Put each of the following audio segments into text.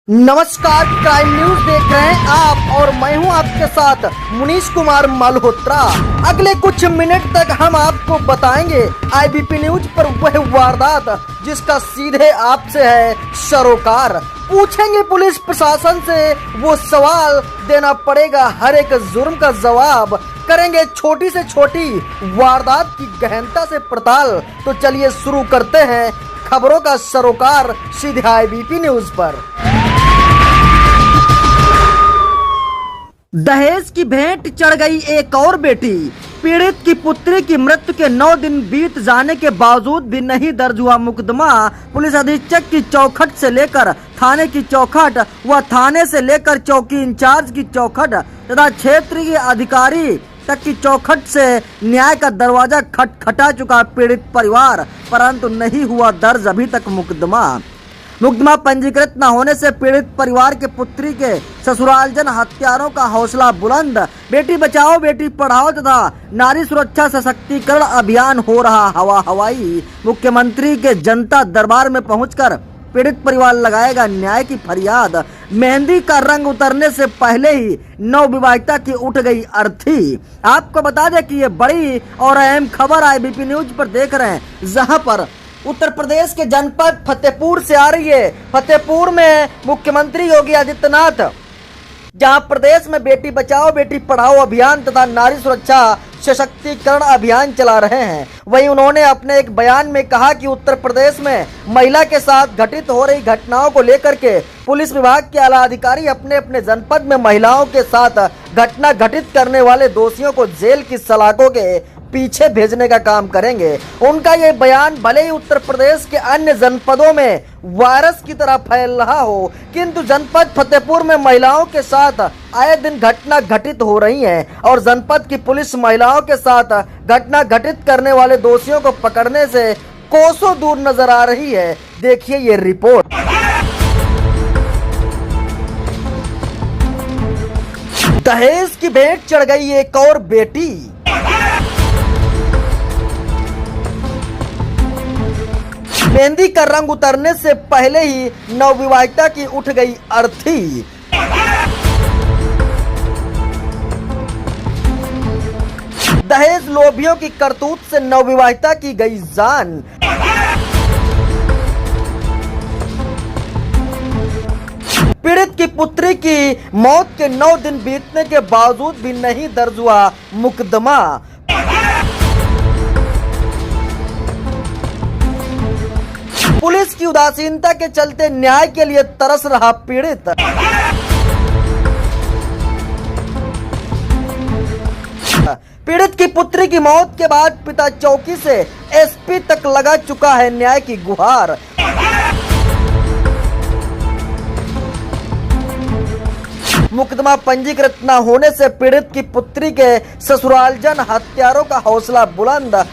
नमस्कार, crime news देख रहे हैं आप और मैं हूं आपके साथ मुनीश कुमार मल्होत्रा। अगले कुछ मिनट तक हम आपको बताएंगे आईबीपी न्यूज पर वह वारदात जिसका सीधे आपसे है सरोकार। पूछेंगे पुलिस प्रशासन से वो सवाल, देना पड़ेगा हर एक जुर्म का जवाब। करेंगे छोटी से छोटी वारदात की गहनता से पड़ताल। तो चलिए शुरू करते हैं खबरों का सरोकार सीधे आईबीपी न्यूज पर। दहेज की भेंट चढ़ गई एक और बेटी। पीड़ित की पुत्री की मृत्यु के 9 दिन बीत जाने के बावजूद भी नहीं दर्ज हुआ मुकदमा। पुलिस अधीक्षक की चौखट से लेकर थाने की चौखट व थाने से लेकर चौकी इंचार्ज की चौखट तथा क्षेत्रीय अधिकारी तक की चौखट से न्याय का दरवाजा खटखटा चुका पीड़ित परिवार, परंतु नहीं हुआ दर्ज अभी तक मुकदमा पंजीकृत न होने से पीड़ित परिवार के पुत्री के ससुरालजन हत्यारों का हौसला बुलंद। बेटी बचाओ बेटी पढ़ाओ तथा नारी सुरक्षा सशक्तिकरण अभियान हो रहा हवा हवाई। मुख्यमंत्री के जनता दरबार में पहुंचकर पीड़ित परिवार लगाएगा न्याय की फरियाद। मेहंदी का रंग उतरने से पहले ही नवविवाहिता की उठ गई अर्थी। आपको बता दें कि ये बड़ी और अहम खबर आईबीपी न्यूज पर देख रहे हैं, जहां पर उत्तर प्रदेश के जनपद फतेहपुर से आ रही है। फतेहपुर में मुख्यमंत्री योगी आदित्यनाथ जहां प्रदेश में बेटी बचाओ बेटी पढ़ाओ अभियान तथा नारी सुरक्षा सशक्तिकरण अभियान चला रहे हैं, वहीं उन्होंने अपने एक बयान में कहा कि उत्तर प्रदेश में महिला के साथ घटित हो रही घटनाओं को लेकर के पुलिस विभाग के आला अधिकारी अपने अपने जनपद में महिलाओं के साथ घटना घटित करने वाले दोषियों को जेल की सलाखों के पीछे भेजने का काम करेंगे। उनका ये बयान भले ही उत्तर प्रदेश के अन्य जनपदों में वायरस की तरह फैल रहा हो, किंतु जनपद फतेहपुर में महिलाओं के साथ आए दिन घटना घटित हो रही हैं और जनपद की पुलिस महिलाओं के साथ घटना घटित करने वाले दोषियों को पकड़ने से कोसों दूर नजर आ रही है। देखिए ये रिपोर्ट। दहेज की भेंट चढ़ गई एक और बेटी। मेहंदी का रंग उतरने से पहले ही नवविवाहिता की उठ गई अर्थी। दहेज लोभियों की करतूत से नवविवाहिता की गई जान। पीड़ित की पुत्री की मौत के 9 दिन बीतने के बावजूद भी नहीं दर्ज हुआ मुकदमा। पुलिस की उदासीनता के चलते न्याय के लिए तरस रहा पीड़ित। पीड़ित की पुत्री की मौत के बाद पिता चौकी से एसपी तक लगा चुका है न्याय की गुहार। मुकदमा पंजीकृत न होने से पीड़ित की पुत्री के ससुरालजन हत्यारों का हौसला बुलंद।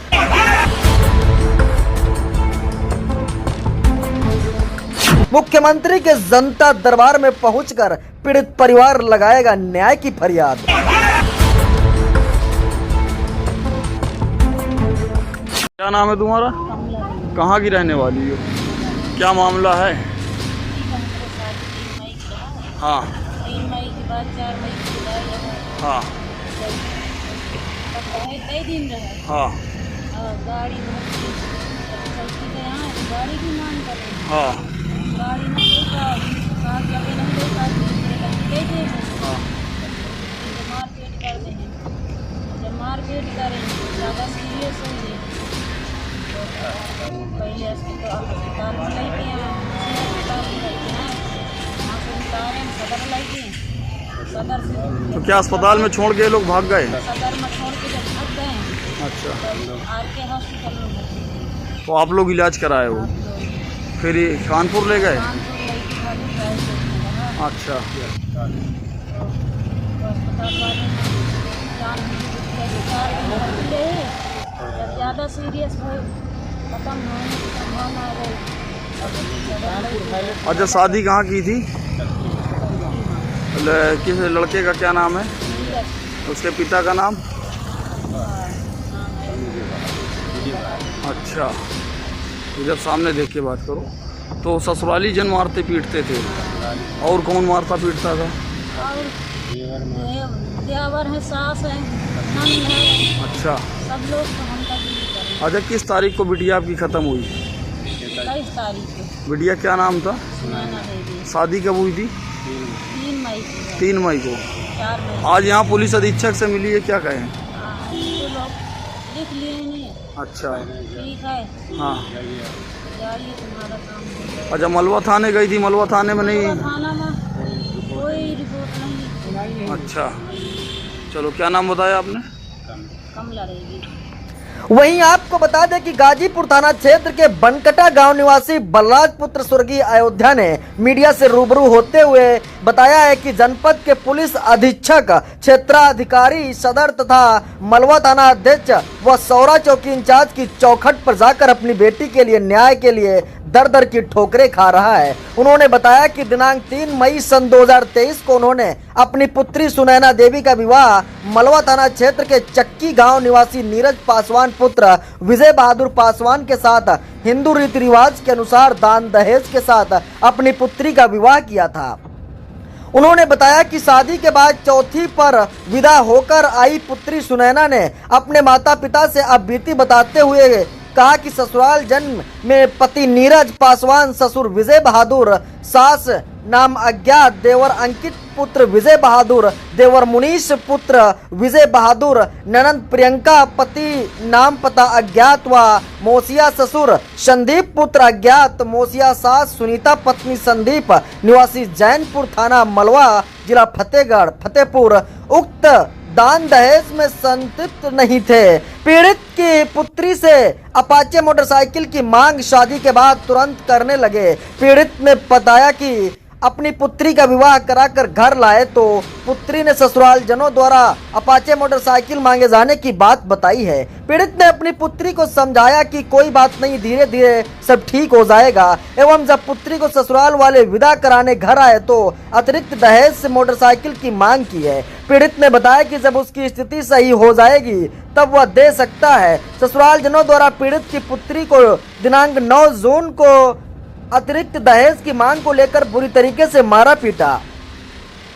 मुख्यमंत्री के जनता दरबार में पहुंचकर पीड़ित परिवार लगाएगा न्याय की फरियाद। क्या नाम है तुम्हारा? कहाँ की रहने वाली हो? क्या मामला है? हाँ 3 मई के बाद 4 मई की विदाई है। हाँ कई दिन रहे। हाँ और गाड़ी चलती तो यहाँ गाड़ी की मांग कर रही है। हाँ गाड़ी नहीं देखा, साथ लगे नहीं देखा, गए थे हाँ मारपीट कर देंगे। जब मारपीट करें ज़्यादा सीरियस हो गई तो पहले अस्पताल में लाई थी, अस्पताल में लाई थी, वहाँ से उतारे सदर लाई थी। सदर से तो क्या अस्पताल में छोड़ के लोग भाग गए? सदर में छोड़ के जब भाग गए अच्छा, तो RK हॉस्पिटल में भर्ती थे। तो आप लोग इलाज कराए हो, फिर ये कानपुर ले गए? कानपुर लाई थी, खाली प्राइवेट में लगा। अच्छा तो अस्पताल वाले ने जान ले, जब ज़्यादा सीरियस हुए खत्म होने की संभावना रही। अच्छा, शादी कहाँ की थी? किस लड़के का क्या नाम है? उसके पिता का नाम? अच्छा, इधर सामने देख के बात करो। तो ससुराली जन मारते पीटते थे, और कौन मारता पीटता था? और देवर है, सास है, नंद है, अच्छा सब लोग तो हम तक ही करें। अच्छा, किस तारीख को बिटिया आपकी ख़त्म हुई? 23 तारीख को। बिटिया क्या नाम था? सुनैना देवी। शादी कब हुई थी? 3 मई को। 3 मई को। 4 मई। आज यहाँ पुलिस अधीक्षक से मिली है, क्या कहें? तो लोग लिख लिए नहीं। अच्छा ठीक है, हाँ। जाइए, तुम्हारा काम हो जाएगा। अच्छा, मलवा थाने गई थी, मलवा थाने में नहीं? थाना में कोई रिपोर्ट नहीं। अच्छा, चलो, क्या नाम बताया आपने? कमला रहेगी। वहीं आपको बता दें कि गाजीपुर थाना क्षेत्र के बनकटा गांव निवासी बलराज पुत्र स्वर्गीय अयोध्या ने मीडिया से रूबरू होते हुए बताया है कि जनपद के पुलिस अधीक्षक, क्षेत्राधिकारी सदर तथा मलवा थाना अध्यक्ष व सौरा चौकी इंचार्ज की चौखट पर जाकर अपनी बेटी के लिए न्याय के लिए दर दर की ठोकरें खा रहा है। उन्होंने बताया कि दिनांक 3 मई सन 2023 को उन्होंने अपनी पुत्री सुनैना देवी का विवाह मलवा थाना क्षेत्र के चक्की गांव निवासी नीरज पासवान पुत्र विजय बहादुर पासवान के साथ हिंदू रीति रिवाज के अनुसार दान दहेज के साथ अपनी पुत्री का विवाह किया था। उन्होंने बताया कि शादी के बाद चौथी पर विदा होकर आई पुत्री सुनैना ने अपने माता पिता से अब बीती बताते हुए कहा कि ससुराल जन्म में पति नीरज पासवान, ससुर विजय बहादुर, सास नाम अज्ञात, देवर अंकित पुत्र विजय बहादुर, देवर मुनीश पुत्र विजय बहादुर, ननंद प्रियंका पति नाम पता अज्ञात व मोसिया ससुर संदीप पुत्र अज्ञात, मोसिया सास सुनीता पत्नी संदीप निवासी जैनपुर थाना मलवा जिला फतेहपुर उक्त दान दहेज में संतृप्त नहीं थे। पीड़ित की पुत्री से अपाचे मोटरसाइकिल की मांग शादी के बाद तुरंत करने लगे। पीड़ित ने बताया कि अपनी पुत्री का विवाह कराकर घर लाए तो पुत्री ने ससुराल जनों द्वारा अपाचे मोटरसाइकिल मांगे जाने की बात बताई है। पीड़ित ने अपनी पुत्री को समझाया कि कोई बात नहीं, धीरे धीरे सब ठीक हो जाएगा एवं जब पुत्री को ससुराल वाले विदा कराने घर आए तो अतिरिक्त दहेज से मोटरसाइकिल की मांग की है। पीड़ित ने बताया कि जब उसकी स्थिति सही हो जाएगी तब वह दे सकता है। ससुराल जनों द्वारा पीड़ित की पुत्री को दिनांक 9 जून को अतिरिक्त दहेज की मांग को लेकर बुरी तरीके से मारा पीटा,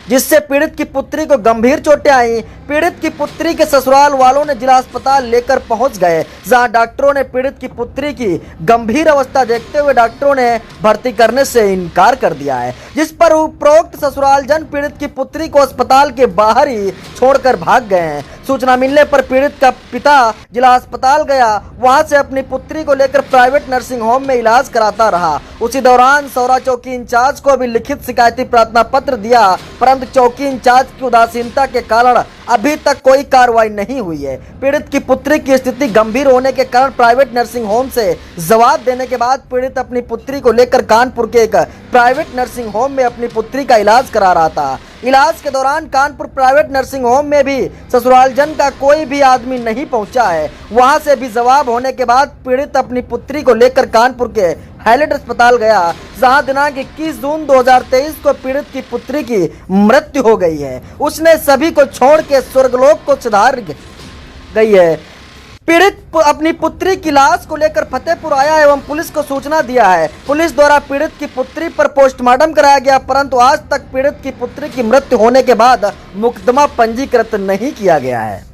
जिससे पीड़ित की पुत्री को गंभीर चोटें आई। पीड़ित की पुत्री के ससुराल वालों ने जिला अस्पताल लेकर पहुंच गए, जहां डॉक्टरों ने पीड़ित की पुत्री की गंभीर अवस्था देखते हुए डॉक्टरों ने भर्ती करने से इनकार कर दिया है, जिस पर उपरोक्त ससुराल जन पीड़ित की पुत्री को अस्पताल के बाहर ही छोड़कर भाग गए हैं। सूचना मिलने पर पीड़ित का पिता जिला अस्पताल गया, वहां से अपनी पुत्री को लेकर प्राइवेट नर्सिंग होम में इलाज कराता रहा। उसी दौरान सौरा चौकी इंचार्ज को भी लिखित शिकायती प्रार्थना पत्र दिया, परंतु चौकी इंचार्ज की उदासीनता के कारण अभी तक कोई कार्रवाई नहीं हुई है। पीड़ित की पुत्री की स्थिति गंभीर होने के कारण प्राइवेट नर्सिंग होम से जवाब देने के बाद पीड़ित अपनी पुत्री को लेकर कानपुर के एक प्राइवेट नर्सिंग होम में अपनी पुत्री का इलाज करा रहा था। इलाज के दौरान कानपुर प्राइवेट नर्सिंग होम में भी ससुराल जन का कोई भी आदमी नहीं पहुंचा है। वहां से भी जवाब होने के बाद पीड़ित अपनी पुत्री को लेकर कानपुर के हाईलाइट अस्पताल गया, जहां दिनांक 21 जून 2023 को पीड़ित की पुत्री की मृत्यु हो गई है। उसने सभी को छोड़ के स्वर्गलोक को सिधार गई है। पीड़ित अपनी पुत्री की लाश को लेकर फतेहपुर आया एवं पुलिस को सूचना दिया है। पुलिस द्वारा पीड़ित की पुत्री पर पोस्टमार्टम कराया गया, परंतु आज तक पीड़ित की पुत्री की मृत्यु होने के बाद मुकदमा पंजीकृत नहीं किया गया है।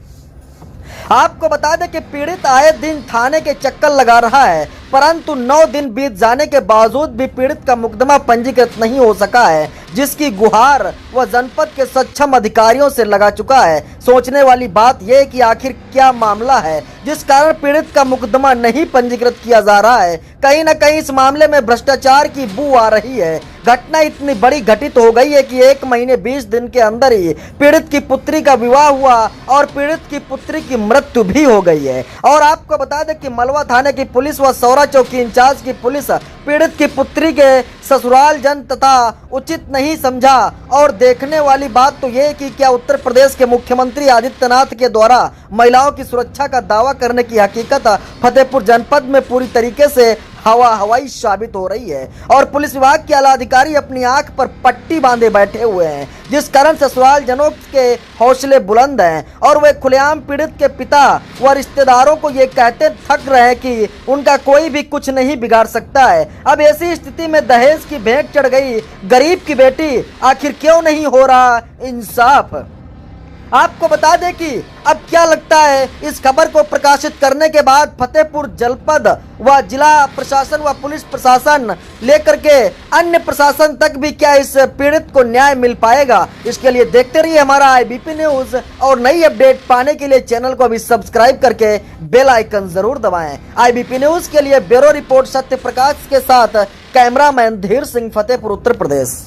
आपको बता दें कि पीड़ित आए दिन थाने के चक्कर लगा रहा है, परंतु 9 दिन बीत जाने के बावजूद भी पीड़ित का मुकदमा पंजीकृत नहीं हो सका है, जिसकी गुहार वह जनपद के सक्षम अधिकारियों से लगा चुका है। सोचने वाली बात यह कि आखिर क्या मामला है जिस कारण पीड़ित का मुकदमा नहीं पंजीकृत किया जा रहा है। कहीं न कहीं इस मामले में भ्रष्टाचार की बू आ रही है। घटना इतनी बड़ी घटित हो गई है कि 1 महीने 20 दिन के अंदर ही पीड़ित की पुत्री का विवाह हुआ और पीड़ित की पुत्री की मृत्यु भी हो गई है। और आपको बता दें कि मलवा थाने की पुलिस व सौरा चौकी इंचार्ज की पुलिस पीड़ित की पुत्री के ससुराल जन तथा उचित नहीं समझा। और देखने वाली बात तो ये कि क्या उत्तर प्रदेश के मुख्यमंत्री आदित्यनाथ के द्वारा महिलाओं की सुरक्षा का दावा करने की हकीकत फतेहपुर जनपद में पूरी तरीके से हवाई साबित हो रही है और पुलिस विभाग के आला अधिकारी अपनी आंख पर पट्टी बांधे बैठे हुए हैं, जिस कारण ससुराल जनों के हौसले बुलंद हैं और वे खुलेआम पीड़ित के पिता व रिश्तेदारों को ये कहते थक रहे हैं कि उनका कोई भी कुछ नहीं बिगाड़ सकता है। अब ऐसी स्थिति में दहेज की भेंट चढ़ गई गरीब की बेटी, आखिर क्यों नहीं हो रहा इंसाफ। आपको बता दें कि अब क्या लगता है, इस खबर को प्रकाशित करने के बाद फतेहपुर जनपद व जिला प्रशासन व पुलिस प्रशासन लेकर के अन्य प्रशासन तक भी क्या इस पीड़ित को न्याय मिल पाएगा। इसके लिए देखते रहिए हमारा IBP न्यूज और नई अपडेट पाने के लिए चैनल को अभी सब्सक्राइब करके बेल आइकन जरूर दबाएं। IBP न्यूज के लिए ब्यूरो रिपोर्ट सत्य प्रकाश के साथ कैमरामैन धीर सिंह, फतेहपुर उत्तर प्रदेश।